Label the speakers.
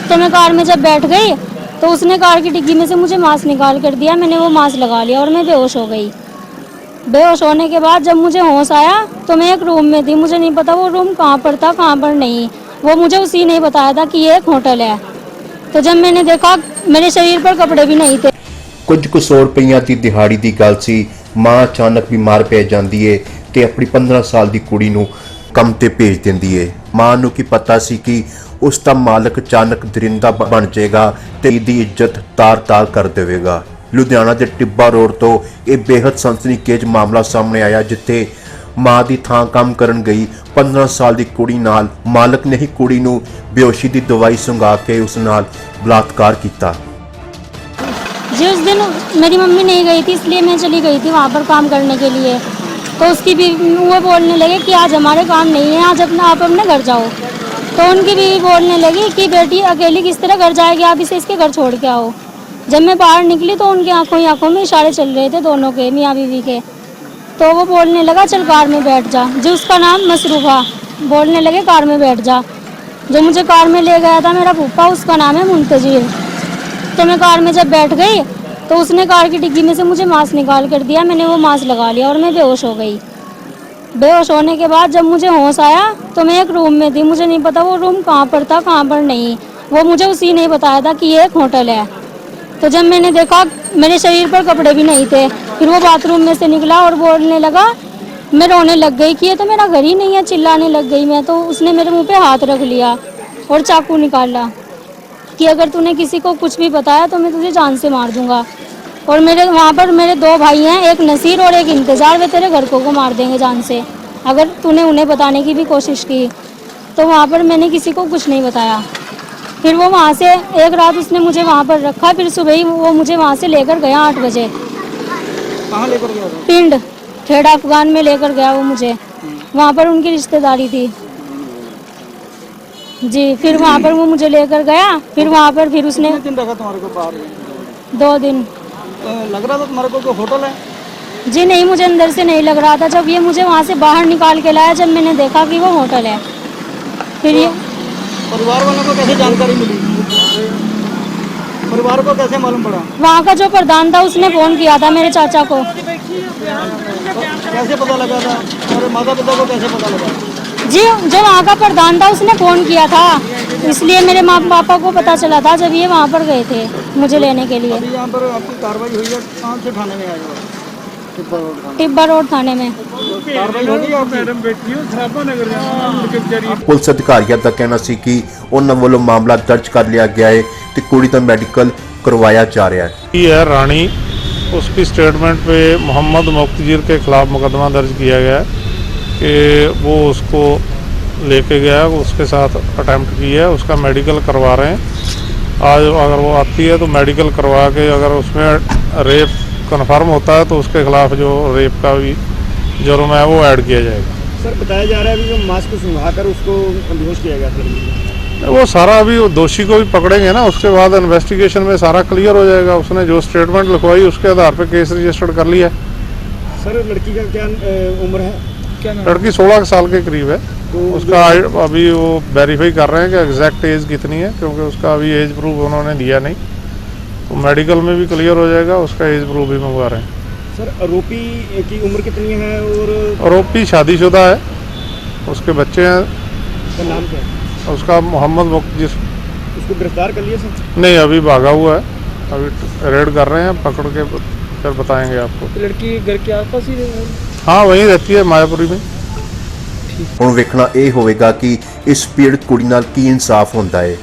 Speaker 1: तो मैं कार में जब बैठ गई तो उसने कार की डिग्गी में से मुझे मास्क निकाल कर दिया। मैंने वो मास्क लगा लिया और मैं बेहोश हो गई। बेहोश होने के बाद जब मुझे होश आया तो मैं एक रूम में थी। मुझे नहीं पता वो रूम कहाँ पर था कहाँ पर नहीं। वो मुझे उसी ने बताया था कि ये एक होटल है। तो जब मैंने देखा मेरे शरीर पर कपड़े भी नहीं थे।
Speaker 2: कुछ कुछ 100 रुपइया की दिहाड़ी की गल सी। मां अचानक बीमार पै जाती है ते अपनी 15 साल की कुड़ी नूं ਕੰਮ ਤੇ ਭੇਜ ਦਿੰਦੀ ਹੈ। ਮਾਂ ਨੂੰ ਕੀ ਪਤਾ ਸੀ ਕਿ ਉਸ ਦਾ ਮਾਲਕ ਅਚਾਨਕ ਦਰਿੰਦਾ ਬਣ ਜਾਏਗਾ ਤੇ ਇਹਦੀ ਇੱਜ਼ਤ ਤਾਰ-ਤਾਰ ਕਰ ਦੇਵੇਗਾ। ਲੁਧਿਆਣਾ ਦੇ ਟਿੱਬਾ ਰੋਡ ਤੋਂ ਇਹ ਬੇहद ਸਨਸਨੀਖੇਜ਼ ਮਾਮਲਾ ਸਾਹਮਣੇ ਆਇਆ, ਜਿੱਥੇ ਮਾਂ ਦੀ ਥਾਂ ਕੰਮ ਕਰਨ ਗਈ 15 ਸਾਲ ਦੀ ਕੁੜੀ ਨਾਲ ਮਾਲਕ ਨੇ ਹੀ ਕੁੜੀ ਨੂੰ ਬੇਹੋਸ਼ੀ ਦੀ ਦਵਾਈ ਸੁੰਘਾ ਕੇ ਉਸ ਨਾਲ ਬਲਾਤਕਾਰ ਕੀਤਾ।
Speaker 1: जी उस दिन मेरी मम्मी नहीं गई थी, इसलिए मैं चली गई थी वहाँ पर काम करने के लिए। तो उसकी भी वो बोलने लगे कि आज हमारे काम नहीं है, आज आप अपने घर जाओ। तो उनकी बीवी बोलने लगी कि बेटी अकेली किस तरह घर जाएगी, आप इसे इसके घर छोड़ के आओ। जब मैं बाहर निकली तो उनकी आंखों ही आंखों में इशारे चल रहे थे दोनों के, मियाँ बीवी के। तो वो बोलने लगा चल कार में बैठ जा। जो उसका नाम मसरूफा, बोलने लगे कार में बैठ जा। जो मुझे कार में ले गया था मेरा फूफा, उसका नाम है मुंतजिर। तो मैं कार में जब बैठ गई तो उसने कार की डिग्गी में से मुझे मास्क निकाल कर दिया। मैंने वो मास्क लगा लिया और मैं बेहोश हो गई। बेहोश होने के बाद जब मुझे होश आया तो मैं एक रूम में थी। मुझे नहीं पता वो रूम कहाँ पर था कहाँ पर नहीं। वो मुझे उसी ने बताया था कि ये एक होटल है। तो जब मैंने देखा मेरे शरीर पर कपड़े भी नहीं थे। फिर वो बाथरूम में से निकला और बोलने लगा, मैं रोने लग गई कि ये तो मेरा घर ही नहीं है, चिल्लाने लग गई मैं। तो उसने मेरे मुँह पे हाथ रख लिया और चाकू निकाला कि अगर तूने किसी को कुछ भी बताया तो मैं तुझे जान से मार दूंगा। और मेरे वहाँ पर मेरे 2 भाई हैं, एक नसीर और एक इंतज़ार, वे तेरे घर को मार देंगे जान से अगर तूने उन्हें बताने की भी कोशिश की। तो वहाँ पर मैंने किसी को कुछ नहीं बताया। फिर वो वहाँ से एक रात उसने मुझे वहाँ पर रखा। फिर सुबह ही वो मुझे वहाँ से लेकर गया 8 बजे।
Speaker 3: कहाँ लेकर गया था?
Speaker 1: पिंड खेड़ा अफगान में लेकर गया वो मुझे। वहाँ पर उनकी रिश्तेदारी थी जी। फिर वहाँ पर वो मुझे लेकर गया। फिर वहाँ पर फिर उसने
Speaker 3: कितने दिन रखा तुम्हारे को बाहर?
Speaker 1: 2 दिन।
Speaker 3: लग रहा था तुम्हारे को होटल है?
Speaker 1: जी नहीं, मुझे अंदर से नहीं लग रहा था। जब ये मुझे वहाँ से बाहर निकाल के लाया, जब मैंने देखा कि वो होटल है। फिर ये
Speaker 3: परिवार वालों को कैसे जानकारी मिली? परिवार को कैसे मालूम पड़ा?
Speaker 1: वहाँ का जो प्रधान था उसने फ़ोन किया था मेरे चाचा को।
Speaker 3: कैसे पता लगा था? और माता पिता को कैसे पता लगा?
Speaker 1: जी जो वहाँ का प्रधान था उसने फ़ोन किया था, इसलिए मेरे माँ पापा को पता चला था जब ये वहाँ पर गए थे मुझे लेने के लिए।
Speaker 3: अभी यहाँ पर आपकी कार्रवाई हुई है, कहाँ से थाने में आए हो?
Speaker 1: टिब्बा रोड थाने में।
Speaker 3: कार्रवाई होगी आपकी?
Speaker 2: पुलिस अधिकारियों का कहना सी कि उन्होंने वालों मामला दर्ज कर लिया गया है तो कुड़ी का मेडिकल करवाया जा रहा है।
Speaker 4: ये है रानी, उसकी स्टेटमेंट पे मोहम्मद मुक्तजीर के खिलाफ मुकदमा दर्ज किया गया है कि वो उसको लेके गया, उसके साथ अटेम्प्ट किया है। उसका मेडिकल करवा रहे हैं। आज अगर वो आती है तो मेडिकल करवा के अगर उसमें रेप कन्फर्म होता है तो उसके खिलाफ जो रेप का भी जुर्म है वो ऐड किया जाएगा।
Speaker 3: सर बताया जा रहा है अभी जो मास्क सुंघाकर उसको बेहोश किया गया था,
Speaker 4: वो सारा अभी दोषी को भी पकड़ेंगे ना, उसके बाद इन्वेस्टिगेशन में सारा क्लियर हो जाएगा। उसने जो स्टेटमेंट लिखवाई उसके आधार पर केस रजिस्टर्ड कर लिया है।
Speaker 3: सर लड़की का क्या उम्र है? क्या
Speaker 4: लड़की 16 साल के करीब है। तो उसका अभी वो वेरीफाई कर रहे हैं कि एग्जैक्ट एज कितनी है, क्योंकि उसका अभी एज प्रूफ उन्होंने दिया नहीं। तो मेडिकल में भी क्लियर हो जाएगा, उसका एज प्रूफ भी मंगवा रहे हैं।
Speaker 3: सर आरोपी की उम्र कितनी है? और
Speaker 4: आरोपी शादीशुदा है, उसके बच्चे हैं।
Speaker 3: उसका नाम क्या है?
Speaker 4: उसका मोहम्मद मुक्तजीर।
Speaker 3: उसको गिरफ्तार कर लिया सर?
Speaker 4: नहीं, अभी भागा हुआ है, अभी रेड कर रहे हैं, पकड़ के फिर बताएंगे आपको।
Speaker 3: लड़की घर के आसपास ही?
Speaker 4: हाँ वहीं रहती है, मायापुरी में।
Speaker 2: ਹੁਣ ਵੇਖਣਾ ਇਹ ਹੋਵੇਗਾ ਕਿ ਇਸ ਪੀੜਤ ਕੁੜੀ ਨਾਲ ਕੀ ਇਨਸਾਫ ਹੁੰਦਾ ਹੈ।